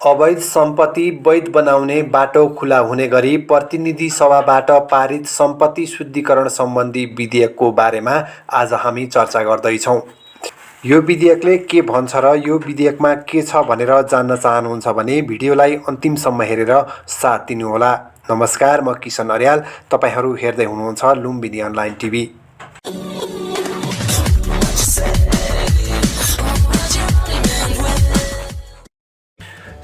अवैध सम्पत्ति वैध बनाउने बाटो खुला हुने गरी प्रतिनिधि सभाबाट पारित सम्पत्ति शुद्धिकरण सम्बन्धी विधेयकको बारेमा आज हामी चर्चा गर्दैछौँ। यो विधेयकले के भन्छ र यो विधेयकमा के छ भनेर जान्न चाहनुहुन्छ भने भिडियोलाई अन्तिमसम्म हेरेर साथ दिनुहोला। नमस्कार, म किशन अर्याल। तपाईहरू हेर्दै हुनुहुन्छ लुम्बिनी अनलाइन टिभी।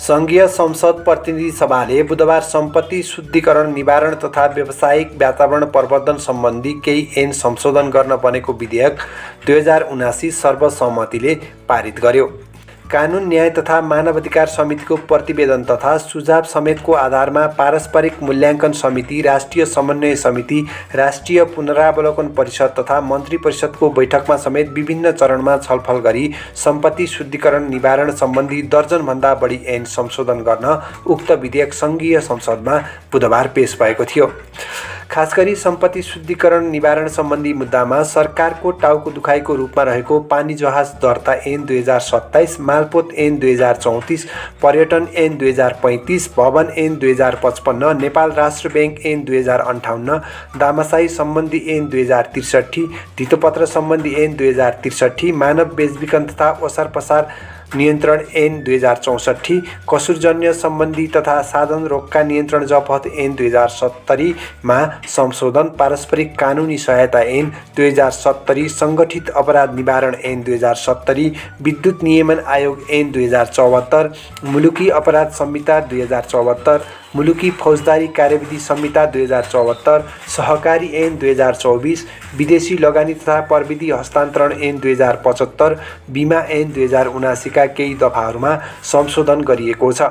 संघीय संसद प्रतिनिधि सभाले बुधबार सम्पत्ति शुद्धिकरण निवारण तथा व्यावसायिक वातावरण प्रवर्धन सम्बन्धी केही ऐन संशोधन गर्न बनेको विधेयक 2079 सर्वसम्मतिले पारित गर्यो। कानुन न्याय तथा मानवाधिकार समितिको प्रतिवेदन तथा सुझाव समेतको आधारमा पारस्परिक मूल्याङ्कन समिति, राष्ट्रिय समन्वय समिति, राष्ट्रिय पुनरावलोकन परिषद तथा मन्त्री परिषदको बैठकमा समेत विभिन्न चरणमा छलफल गरी सम्पत्ति शुद्धिकरण निवारण सम्बन्धी दर्जनभन्दा बढी ऐन संशोधन गर्न उक्त विधेयक संघीय संसदमा बुधबार पेश भएको थियो। खासगरी सम्पत्ति शुद्धिकरण निवारण सम्बन्धी मुद्दामा सरकारको टाउको दुखाइको रूपमा रहेको पानी जहाज दर्ता ऐन 2027, मालपोत ऐन 2034, पर्यटन ऐन 2035, भवन ऐन 2055, नेपाल राष्ट्र ब्याङ्क ऐन 2058, दामासाही सम्बन्धी ऐन 2063, धितोपत्र सम्बन्धी ऐन 2063, मानव बेचबिखन तथा ओसार पसार नियन्त्रण ऐन 2064, कसुरजन्य सम्बन्धी तथा साधन रोगका नियन्त्रण जफत ऐन 2070 मा संशोधन, पारस्परिक कानुनी सहायता ऐन 2070, सङ्गठित अपराध निवारण ऐन 2070, विद्युत नियमन आयोग ऐन 2074, मुलुकी अपराध संहिता 2074, मुलुकी फौजदारी कार्यविधि संहिता 2074, सहकारी ऐन 2024, विदेशी लगानी तथा प्रविधि हस्तान्तरण ऐन 2075, बिमा ऐन 2079 का केही दफाहरूमा संशोधन गरिएको छ।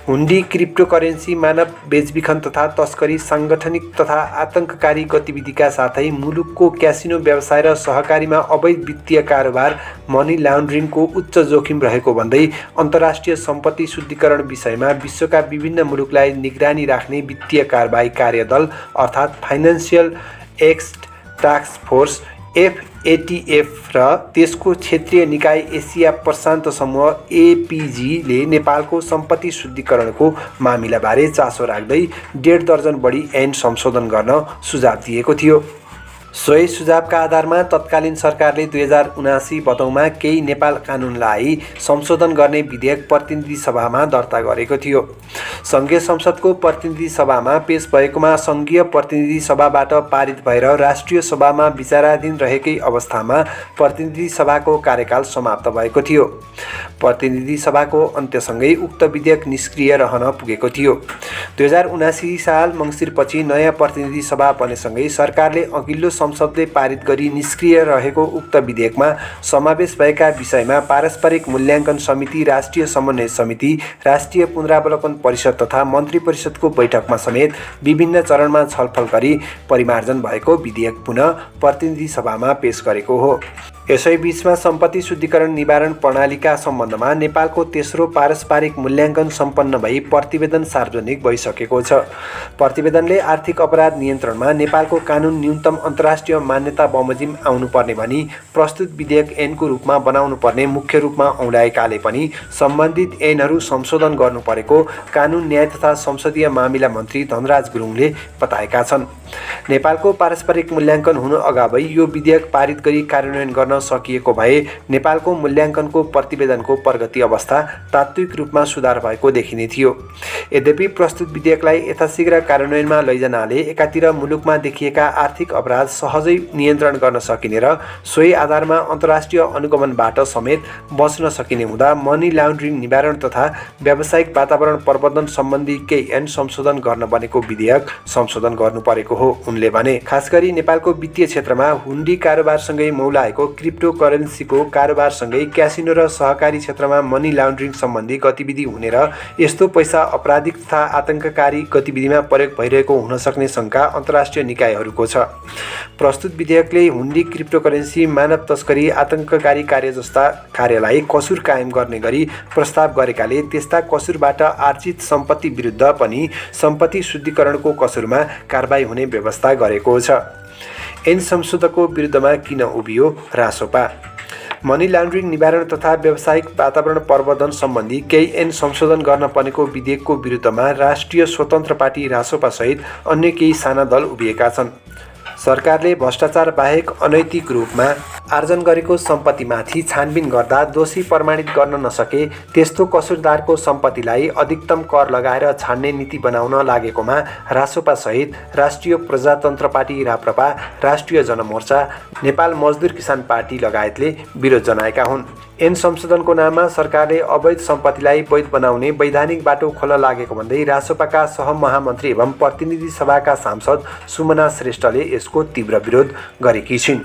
हुन्डी, क्रिप्टोकरेन्सी, मानव बेचबिखन तथा तस्करी, साङ्गठनिक तथा आतंककारी गतिविधिका साथै मुलुकको क्यासिनो व्यवसाय र सहकारीमा अवैध वित्तीय कारोबार, मनी लाउन्ड्रिङको उच्च जोखिम रहेको भन्दै अन्तर्राष्ट्रिय सम्पत्ति शुद्धिकरण विषयमा विश्वका विभिन्न मुलुकलाई निगरानी राख्ने वित्तीय कारबाही कार्यदल अर्थात् financial act task force FATF र त्यसको क्षेत्रीय निकाय एसिया प्रशान्त समूह APG ले नेपालको सम्पत्ति शुद्धिकरणको मामिलाबारे चासो राख्दै 1.5 दर्जन बढी ऐन संशोधन गर्न सुझाव दिएको थियो। सोही सुझावका आधारमा तत्कालीन सरकारले 2079 भदौमा केही नेपाल कानुनलाई संशोधन गर्ने विधेयक प्रतिनिधि सभामा दर्ता गरेको थियो। संघीय संसदको प्रतिनिधि सभामा पेश भएकोमा संघीय प्रतिनिधि सभाबाट पारित भएर राष्ट्रिय सभामा विचाराधीन रहेकै अवस्थामा प्रतिनिधि सभाको कार्यकाल समाप्त भएको थियो। प्रतिनिधि सभाको अन्त्यसँगै उक्त विधेयक निष्क्रिय रहन पुगेको थियो। 2079 साल मङ्सिरपछि नयाँ प्रतिनिधि सभा बनेसँगै सरकारले अघिल्लो संसदले पारित गरी निष्क्रिय रहेको उक्त विधेयकमा समावेश भएका विषयमा पारस्परिक मूल्याङ्कन समिति, राष्ट्रिय समन्वय समिति, राष्ट्रिय पुनरावलोकन परिषद तथा मन्त्री परिषदको बैठकमा समेत विभिन्न चरणमा छलफल गरी परिमार्जन भएको विधेयक पुनः प्रतिनिधि सभामा पेश गरेको हो। यसैबीचमा सम्पत्ति शुद्धिकरण निवारण प्रणालीका सम्बन्धमा नेपालको तेस्रो पारस्परिक मूल्याङ्कन सम्पन्न भई प्रतिवेदन सार्वजनिक भइसकेको छ। प्रतिवेदनले आर्थिक अपराध नियन्त्रणमा नेपालको कानुन न्यूनतम अन्तर्राष्ट्रिय मान्यता बमोजिम आउनुपर्ने भनी प्रस्तुत विधेयक ऐनको रूपमा बनाउनुपर्ने मुख्य रूपमा औँल्याएकाले पनि सम्बन्धित ऐनहरू संशोधन गर्नुपरेको कानुन न्याय तथा संसदीय मामिला मन्त्री धनराज गुरुङले बताएका छन्। नेपालको पारस्परिक मूल्याङ्कन हुनु अगावै यो विधेयक पारित गरी कार्यान्वयन गर्न सकिएको भए नेपालको मूल्याङ्कनको प्रतिवेदनको प्रगति अवस्था तात्विक रूपमा सुधार भएको देखिने थियो। यद्यपि प्रस्तुत विधेयकलाई यथाशीघ्र कार्यान्वयनमा लैजानाले एकातिर मुलुकमा देखिएका आर्थिक अपराध सहजै नियन्त्रण गर्न सकिने र सोही आधारमा अन्तर्राष्ट्रिय अनुगमनबाट समेत बच्न सकिने हुँदा मनी लाउन्ड्रिङ निवारण तथा व्यावसायिक वातावरण प्रवर्धन सम्बन्धी केही ऐन संशोधन गर्न बनेको विधेयक संशोधन गर्नु परेको हो उनले भने। खासगरी नेपालको वित्तीय क्षेत्रमा हुन्डी कारोबारसँगै मौलाएको क्रिप्टोकरेन्सीको कारोबारसँगै क्यासिनो र सहकारी क्षेत्रमा मनी लाउन्ड्रिङ सम्बन्धी गतिविधि हुने र यस्तो पैसा आपराधिक तथा आतंककारी गतिविधिमा प्रयोग भइरहेको हुन सक्ने शंका अन्तर्राष्ट्रिय निकायहरूको छ। प्रस्तुत विधेयकले हुन्डी, क्रिप्टोकरेन्सी, मानव तस्करी, आतंककारी कार्य जस्ता कार्यलाई कसुर कायम गर्ने गरी प्रस्ताव गरेकाले त्यस्ता कसुरबाट आर्जित सम्पत्ति विरुद्ध पनि सम्पत्ति शुद्धिकरणको कसुरमा कारबाही हुने व्यवस्था गरेको छ। ऐन संशोधनको विरुद्धमा किन उभियो रासोपा? मनी लान्ड्रिङ निवारण तथा व्यावसायिक वातावरण प्रवर्धन सम्बन्धी केही ऐन संशोधन गर्न पर्नेको विधेयकको विरुद्धमा राष्ट्रिय स्वतन्त्र पार्टी रासोपा सहित अन्य केही साना दल उभिएका छन्। सरकारले भ्रष्टाचार बाहेक अनैतिक रूपमा आर्जन गरेको सम्पत्तिमाथि छानबिन गर्दा दोषी प्रमाणित गर्न नसके त्यस्तो कसुरदारको सम्पत्तिलाई अधिकतम कर लगाएर छान्ने नीति बनाउन लागेकोमा रासोपा सहित राष्ट्रिय प्रजातन्त्र पार्टी राप्रपा, राष्ट्रिय जनमोर्चा, नेपाल मजदुर किसान पार्टी लगायतले विरोध जनाएका हुन्। ऐन संशोधनको नाममा सरकारले अवैध सम्पत्तिलाई वैध बनाउने वैधानिक बाटो खोल्न लागेको भन्दै रासोपाका सहमहामन्त्री एवं प्रतिनिधि सभाका सांसद सुमना श्रेष्ठले यसको तीव्र विरोध गरेकी छिन्।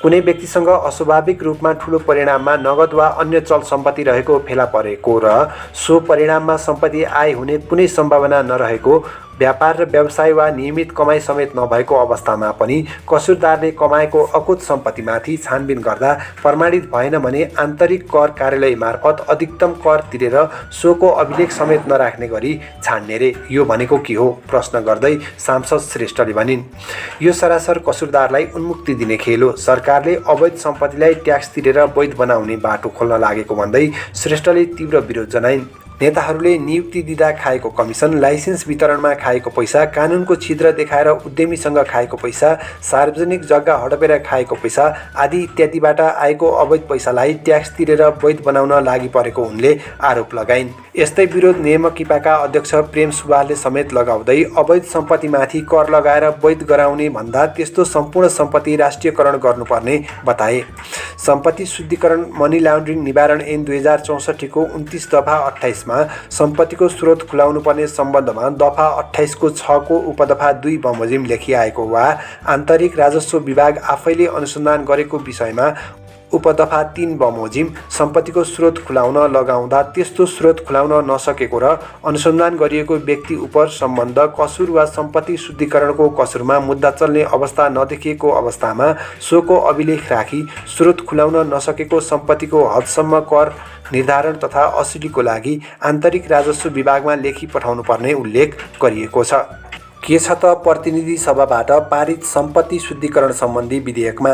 कुनै व्यक्तिसँग अस्वाभाविक रूपमा ठूलो परिणाममा नगद वा अन्य चल सम्पत्ति रहेको फेला परेको र सो परिणाममा सम्पत्ति आय हुने कुनै सम्भावना नरहेको, व्यापार र व्यवसाय वा नियमित कमाई समेत नभएको अवस्थामा पनि कसुरदारले कमाएको अकुत सम्पत्तिमाथि छानबिन गर्दा प्रमाणित भएन भने आन्तरिक कर कार्यालय मार्फत अधिकतम कर तिरेर सोको अभिलेख समेत नराख्ने गरी छान्ने रे। यो भनेको के हो प्रश्न गर्दै सांसद श्रेष्ठले भनिन्, यो सरासर कसुरदारलाई उन्मुक्ति दिने खेल हो। सरकारले अवैध सम्पत्तिलाई ट्याक्स तिरेर वैध बनाउने बाटो खोल्न लागेको भन्दै श्रेष्ठले तीव्र विरोध जनाइन्। नेताहरूले नियुक्ति दिँदा खाएको कमिसन, लाइसेन्स वितरणमा खाएको पैसा, कानुनको छिद्र देखाएर उद्यमीसँग खाएको पैसा, सार्वजनिक जग्गा हडपेर खाएको पैसा आदि इत्यादिबाट आएको अवैध पैसालाई ट्याक्स तिरेर वैध बनाउन लागि परेको उनले आरोप लगाइन्। यस्तै विरोध नेमकिपाका अध्यक्ष प्रेम सुवालले समेत लगाउँदै अवैध सम्पत्तिमाथि कर लगाएर वैध गराउने भन्दा त्यस्तो सम्पूर्ण सम्पत्ति राष्ट्रियकरण गर्नुपर्ने बताए। सम्पत्ति शुद्धिकरण मनी लान्ड्रिङ निवारण ऐन 2064 को 29 दफा 28 मा सम्पत्तिको स्रोत खुलाउनु पर्ने सम्बन्धमा दफा 28 को 6 को उपदफा 2 बमोजिम लेखिआएको वा आन्तरिक राजस्व विभाग आफैले अनुसन्धान गरेको विषयमा उपदफा 3 बमोजिम सम्पत्तिको स्रोत खुलाउन लगाउँदा त्यस्तो स्रोत खुलाउन नसकेको र अनुसन्धान गरिएको व्यक्ति उप सम्बन्ध कसुर वा सम्पत्ति शुद्धिकरणको कसुरमा मुद्दा चल्ने अवस्था नदेखिएको अवस्थामा सोको अभिलेख राखी स्रोत खुलाउन नसकेको सम्पत्तिको हदसम्म कर निर्धारण तथा असुलीको लागि आन्तरिक राजस्व विभागमा लेखी पठाउनु पर्ने उल्लेख गरिएको छ। के छ त प्रतिनिधि सभाबाट पारित सम्पत्ति शुद्धिकरण सम्बन्धी विधेयकमा?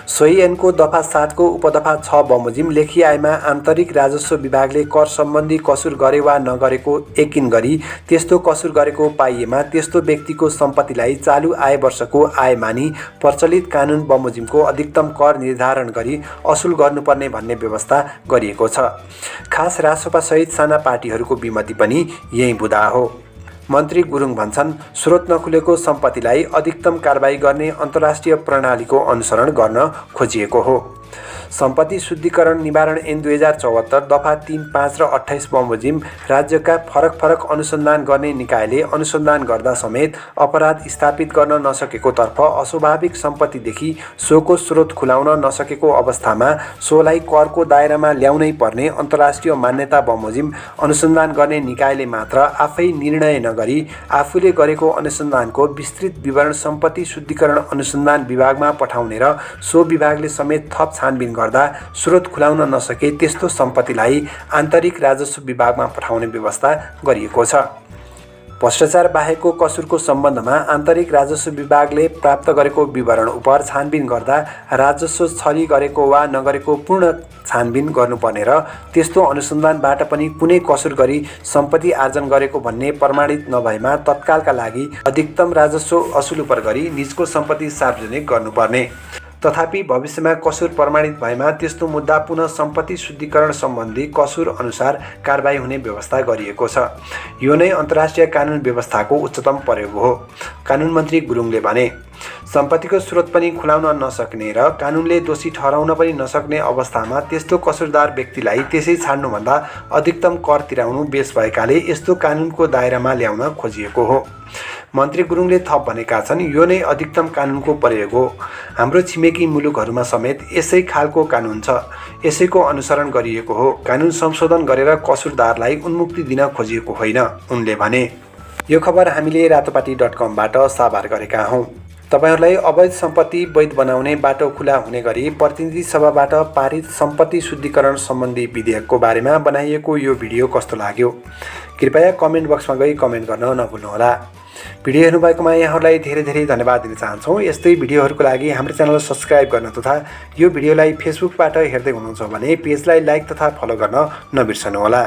सोही ऐनको दफा 7 को उपदफा 6 बमोजिम लेखिआएमा आन्तरिक राजस्व विभागले कर सम्बन्धी कसुर गरे वा नगरेको यकिन गरी त्यस्तो कसुर गरेको पाइएमा त्यस्तो व्यक्तिको सम्पत्तिलाई चालु आय वर्षको आय मानी प्रचलित कानुन बमोजिमको अधिकतम कर निर्धारण गरी असुल गर्नुपर्ने भन्ने व्यवस्था गरिएको छ। खास रासोपा सहित साना पार्टीहरूको विमति पनि यही बुँदा हो। मन्त्री गुरुङ भन्छन्, स्रोत नखुलेको सम्पत्तिलाई अधिकतम कारबाही गर्ने अन्तर्राष्ट्रिय प्रणालीको अनुसरण गर्न खोजिएको हो। सम्पत्ति शुद्धिकरण निवारण ऐन 2074 दफा 3, 5 र 28 बमोजिम राज्यका फरक फरक अनुसन्धान गर्ने निकायले अनुसन्धान गर्दा समेत अपराध स्थापित गर्न नसकेको तर्फ अस्वाभाविक सम्पत्तिदेखि सोको स्रोत खुलाउन नसकेको अवस्थामा सोलाई करको दायरामा ल्याउनै पर्ने अन्तर्राष्ट्रिय मान्यता बमोजिम अनुसन्धान गर्ने निकायले मात्र आफै निर्णय नगरी आफूले गरेको अनुसन्धानको विस्तृत विवरण सम्पत्ति शुद्धिकरण अनुसन्धान विभागमा पठाउने र सो विभागले समेत थप छानबिन गर्दा स्रोत खुलाउन नसके त्यस्तो सम्पत्तिलाई आन्तरिक राजस्व विभागमा पठाउने व्यवस्था गरिएको छ। भ्रष्टाचार बाहेकको कसुरको सम्बन्धमा आन्तरिक राजस्व विभागले प्राप्त गरेको विवरण उप छानबिन गर्दा राजस्व छली गरेको वा नगरेको पूर्ण छानबिन गर्नुपर्ने र त्यस्तो अनुसन्धानबाट पनि कुनै कसुर गरी सम्पत्ति आर्जन गरेको भन्ने प्रमाणित नभएमा तत्कालका लागि अधिकतम राजस्व असुल गरी निजको सम्पत्ति सार्वजनिक गर्नुपर्ने। तथापि भविष्यमा कसुर प्रमाणित भएमा त्यस्तो मुद्दा पुनः सम्पत्ति शुद्धिकरण सम्बन्धी कसुर अनुसार कारबाही हुने व्यवस्था गरिएको छ। यो नै अन्तर्राष्ट्रिय कानुन व्यवस्थाको उच्चतम प्रयोग हो। कानुन मन्त्री गुरुङले भने, सम्पत्तिको स्रोत पनि खुलाउन नसक्ने र कानुनले दोषी ठहराउन पनि नसक्ने अवस्थामा त्यस्तो कसुरदार व्यक्तिलाई त्यसै छाड्नुभन्दा अधिकतम कर तिराउनु बेस भएकाले यस्तो कानुनको दायरामा ल्याउन खोजिएको हो। मन्त्री गुरुङले थप भनेका छन्, यो नै अधिकतम कानुनको प्रयोग हो। हाम्रो छिमेकी मुलुकहरूमा समेत यसै खालको कानुन छ, यसैको अनुसरण गरिएको हो। कानुन संशोधन गरेर कसुरदारलाई उन्मुक्ति दिन खोजिएको होइन, उनले भने। यो खबर हामीले रातोपाटी.com बाट साभार गरेका हौं। तपाईहरुलाई अवैध सम्पत्ति वैध बनाउने बाटो खुला हुने गरी प्रतिनिधि सभाबाट पारित सम्पत्ति शुद्धिकरण सम्बन्धी विधेयकको बारेमा बनाइएको यो भिडियो कस्तो लाग्यो? कृपया कमेन्ट बक्समा गई कमेन्ट गर्न नभुल्नुहोला। भिडियो हेर्नुभएकोमा यहाँहरूलाई धेरै धेरै धन्यवाद दिन चाहन्छौँ। यस्तै भिडियोहरूको लागि हाम्रो च्यानललाई सब्स्क्राइब गर्न तथा यो भिडियोलाई फेसबुकबाट हेर्दै हुनुहुन्छ भने पेजलाई लाइक तथा फलो गर्न नबिर्सनुहोला।